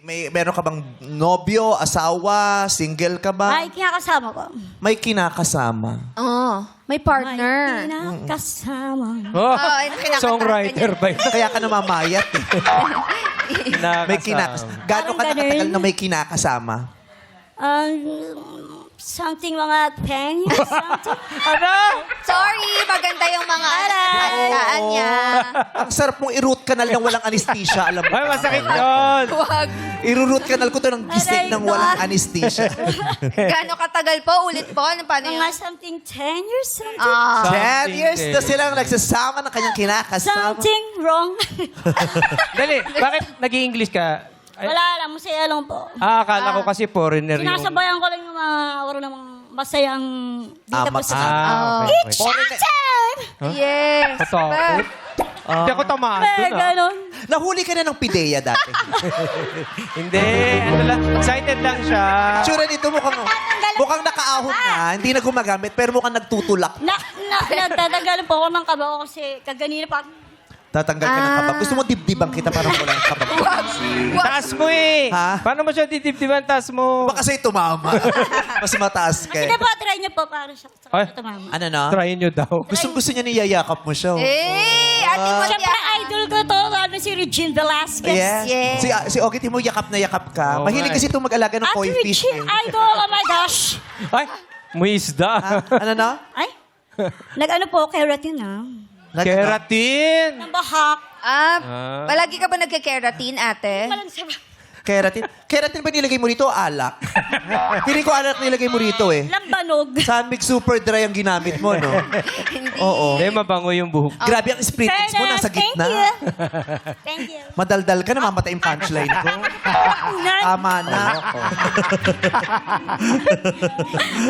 meron ka bang nobyo, asawa, single ka ba? Ay, kinakasama ko. May kinakasama. Oh, may partner. May kinakasama. Oh, ay, kinakanta songwriter ba yun? Kaya ka namamayat eh. May kinakasama. Gano'n ka Parang nakatagal ganun. na may kinakasama? Something mga 10 years, something. Ano? Sorry, maganda yung mga handaan niya. Ang sarap mong i-root canal ng walang anesthesia, alam mo. Ay, masakit yun. Huwag. I-root canal ko to ng gising Aray ng ko. walang anesthesia. Gano'ng katagal po? Ulit po? Ano, paano yun? Mga something 10 years, something. Ah. 10 years na silang nagsasama ng kanyang kinakasama. Something wrong. Dali, bakit nag-i-English ka? Ay, Wala lang, masaya lang po. akala ko kasi foreigner yung... Sinasabayan ko lang yung mga oras ng mga masayang dito po sa okay. Foreigner. Yes. Katakot. Hindi ako tamaan Eh, doon, ah. ganon. Nahuli ka na ng PIDEA dati. Hindi, ano lang, excited lang siya. Tsura nito mukhang nakaahon na, hindi na gumagamit, pero mukhang nagtutulak. Nagtatagalan po ako ng kaba ko kasi kaganina pa. Tatanggal ka ng kabag. Gusto mo dibdibang kita para walang kabag. Taas mo eh. Ha? Paano mo siya didibdiban taas mo? Baka sa'yo tumama. Mas mataas ka Sige eh. po, try niyo po para siya Ay. tumama. Ano no? Try nyo daw. Gusto niya niyayakap mo siya. Oh. Ate mo Siyempre, idol ko to. Ano si Regine Velasquez. Yes. Yes. Si Ogit mo yakap na yakap ka. Oo Mahilig nga kasi itong mag-alaga ng Ate koi fish. Regine, Eh. idol. Oh my gosh. Ay, may isda. Ano no? Ay, nag-ano po, keratin na. Keratin. Ng bahak. Palagi ka ba nagka-keratin, ate? Walang sabi. Keratin. Keratin ba nilagay mo rito o alak? Pili ko alak nilagay mo rito eh. Lambanog. Sunmig Super Dry ang ginamit mo, no? Hindi. Oo. Hindi, mabango yung buhok. Grabe ang sprinkles mo, nasa Thank gitna. you. Thank you. Madaldal ka, namamatay yung punchline ko. Tama na.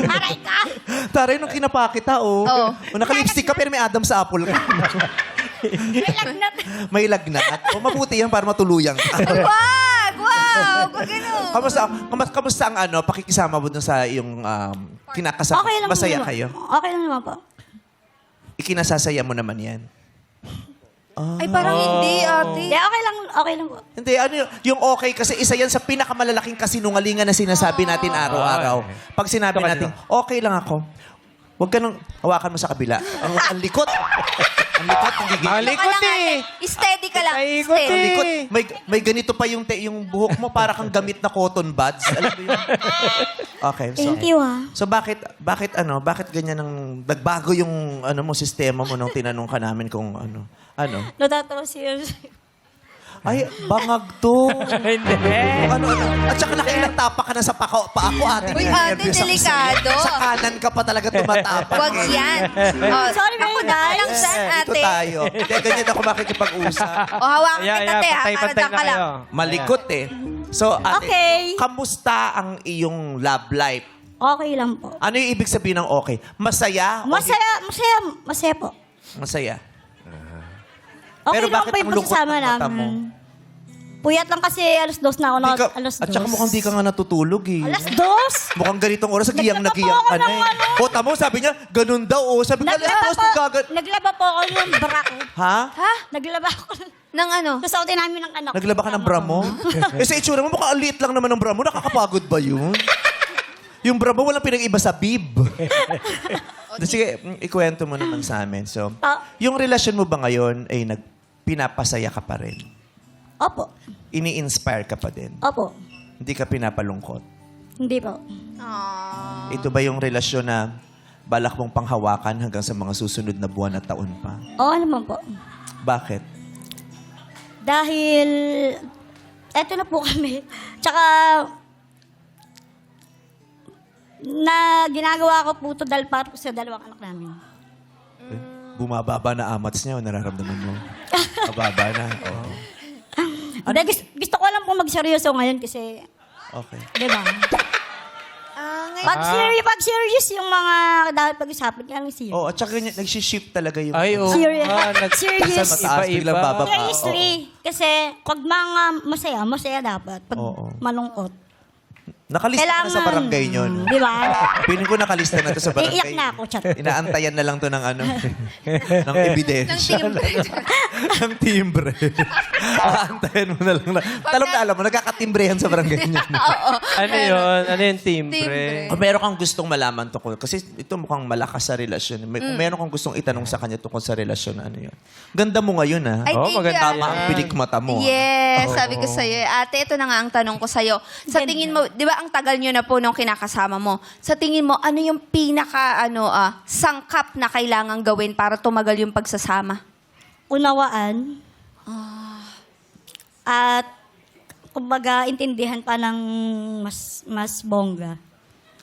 Aray ka. Taray nung kinapakit ha, oh. Oo. O, naka-lipstick ka pero may Adam sa apple ka. May lagnat. May lagnat. O mabuti yan para matuluyan ka. Wag! Wow! Wag ganun. Kamusta ang ano, pakikisama mo dun sa iyong kinakasama? Okay lang Masaya naman. kayo? Okay lang naman po. Ikinasasaya mo naman yan. Ay, parang hindi, ate. Hindi, okay lang po. Hindi, ano yung okay kasi isa yan sa pinakamalalaking kasinungalingan na sinasabi natin araw-araw. Pag sinabi Ito kasi natin, okay lang ako, huwag ka nang hawakan mo sa kabila. Ang likot. Ang likot, ang gigil. Ang likot Baka lang, eh. ate. Steady ka lang. Ikot Steady. eh. Likot. May ganito pa yung buhok mo para kang gamit na cotton buds. Alam mo yun? Okay. So, Thank you, ah. So bakit ganyan ang nagbago yung mo sistema mo nung tinanong ka namin kung ano? Natatawa siya. Ay, bangag to. Hindi. At saka nakailang tapak ka na sa pa ako, ate. Uy, Nervyos ate, ako delikado. sa'yo. Sa kanan ka pa talaga tumatapak. Wag yan. Oh, Sorry, ako very na lang nice. dyan, Dito ate. tayo. Hindi, ganyan ako makikipag-usap. O, hawakan kita, te. Para Patay-patay dyan na ka lang. kayo. Malikot eh. So, ate, Okay. kamusta ang iyong love life? Okay lang po. Ano yung ibig sabihin ng okay? Masaya? o Masaya po. hindi? Masaya. Okay Pero lang bakit po yung ang lungkot pagsasama ng mata namin. mo? Puyat lang kasi alas 2 na ako. Di ka- Alas 2. At saka mukhang di ka nga natutulog eh. Alas 2? Mukhang ganitong oras, nagiyang Naglaba po nagiyang ako ka na ng eh. ano. O, tamo, sabi niya, ganun daw. O, sabi ko, alas dos, Naglaba po ako ng bra ko. Ha? Ha? Naglaba ako. Nang ano? Kasautin namin ng anak ko. Naglaba ka ng bra mo? Eh, sa itsura mo, mukhang liit lang naman ng bra mo. Nakakapagod ba yun? Yung bra mo, walang pinag-iba sa bib. Sige, ikwento mo naman sa amin. So, yung relasyon mo ba ngayon ay pinapasaya ka pa rin? Opo. Ini-inspire ka pa din? Opo. Hindi ka pinapalungkot? Hindi po. Aww. Ito ba yung relasyon na balak mong panghawakan hanggang sa mga susunod na buwan at taon pa? Oo naman po. Bakit? Dahil, eto na po kami. Tsaka, ginagawa ko po ito dahil para po sa dalawang anak namin. Bumababa na amats niya o nararamdaman mo? Mababa na? Oo. Hindi, gusto ko lang po magseryoso ngayon kasi, Okay. di ba? Ngayon. Pag serious yung mga dapat pag-usapan, kaya lang serious. Oh, at saka nag-shift talaga yung... Ay, oo. Serious. Serious. Serious. Mataas, biglang bababa. Seriously. Kasi, pag mga masaya dapat. Pag Oo. malungkot. Nakalista ka na sa barangay nyo, no? Di ba? Piling ko nakalista na to sa barangay. Iiyak na ako, chat. Inaantayan na lang to ng ng ebidensya. Nang tingin ng timbre. Aantayin mo na lang. Talong na alam mo, nagkakatimbrehan sa barangay niyo. Ano yun? Ano yung timbre? Timbre. Kung meron kang gustong malaman tungkol, kasi ito mukhang malakas sa relasyon. Kung meron kang gustong itanong sa kanya tungkol sa relasyon, ano yun? Ganda mo ngayon, ha? Ay, Oh, thank you, maganda Ate. Tama ang pilik mata mo. ah. Yes, sabi ko sa'yo. Ate, ito na nga ang tanong ko sa'yo. Sa tingin mo, di ba ang tagal nyo na po nung kinakasama mo? Sa tingin mo, ano yung pinaka, sangkap na kailangan gawin para tumagal yung pagsasama? Unawaan. At, kumbaga, intindihan pa ng mas bongga.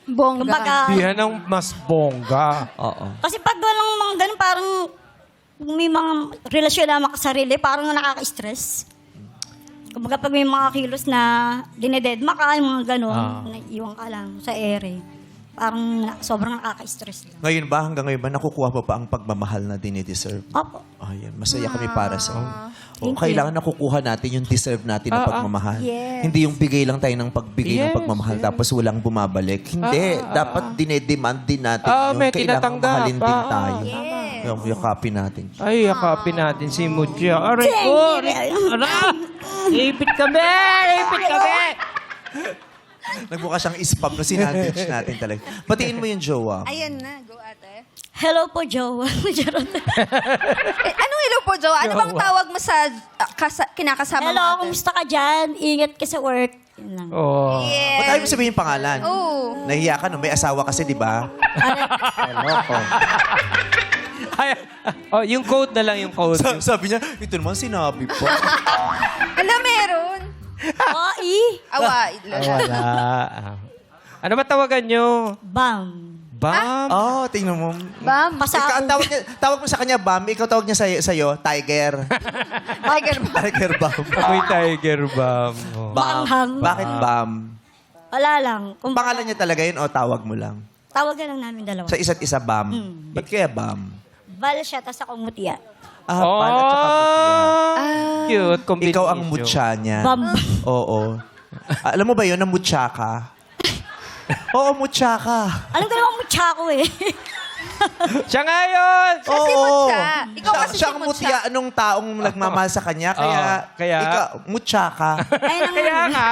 Bongga. Kumbaga, Diyan ang mas bongga. Oo. kasi pag walang mga ganun, parang may mga relasyon na makasarili, parang nakaka-stress. Kumbaga pag may mga kilos na dinededma ka, yung mga ganun, naiiwan ka lang sa ere. Parang sobrang nakaka-stress lang. Ngayon ba, hanggang ngayon ba, nakukuha mo pa ang pagmamahal na dinideserve? Opo. Ayan, masaya kami para sa iyo. Thank Kailangan nakukuha natin yung deserve natin na pagmamahal. Yes. Hindi yung bigay lang tayo ng pagbigay ng Yes, pagmamahal tapos walang bumabalik. Hindi. Dapat dinedemand din natin yun. may Kailangan tinatanggap. mahalin din tayo. Yes. Yung yakapin natin. Ay, yakapin natin si Mucha. Aray ko! Ara! Ipit kami! Ipit kami! Nagbuka siyang spam na sinandwich natin talaga. Batiin mo yung jowa. Ayan na, go ate. Hello po, Jowa. Charot. Anong hello po, Jo? Ano bang tawag mo sa kinakasama Hello, mo? ate? kumusta ka dyan? Ingat ka sa work. Yun lang. Oh. Ba't ayaw mo sabihin yung pangalan? Oo. Nahiya ka no? May asawa kasi, di ba? Hello. Ay, yung code na lang, yung code. Sabi niya, ito naman sinabi po. Ala, meron. Awa. Wala. Ano ba tawagan nyo? Bam. Bam? Oh, tingnan mo. Bam. Ikaw, tawag mo sa kanya, Bam. Ikaw tawag niya sa'yo, Tiger. Tiger ba? Tiger Bam. Ako'y tiger, Bam. Oh. Bam. Maanghang. Bakit Bam? Wala lang. Kung pangalan niya talaga yun o tawag mo lang? Tawagan lang namin dalawa. Sa isa't isa, Bam. Ba't kaya Bam? Val siya, tas ako mutya. Ah, Bal at saka Mutya. Cute combination. Ikaw ang mutya niya. Bam. Oo. Alam mo ba yun, na mutya ka? Oo, mutya ka. Alam ko naman mutya ko eh. Siya nga yun! Siya si Mutya. Ikaw kasi siya si ang Mutya. mutya anong taong nagmamahal sa kanya. Kaya, kaya- ikaw, mutya ka. Ayun ang Kaya nga,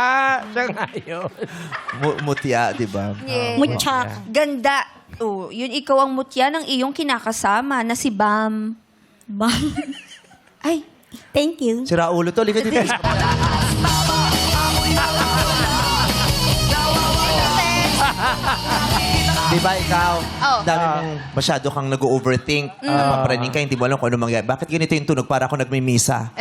siya nga yun. Mutya, di ba? Yes. mutya ko. Ganda. Oh, yun ikaw ang mutya ng iyong kinakasama na si Bam. Bam. Ay, Thank you. Sira ulo to. Liga dito. Di ba ikaw? Oh. Dami mong masyado kang nag-overthink. Napapraning ka, hindi mo alam kung ano mangyayari. Bakit ganito yung tunog? Para ako nagmimisa. alam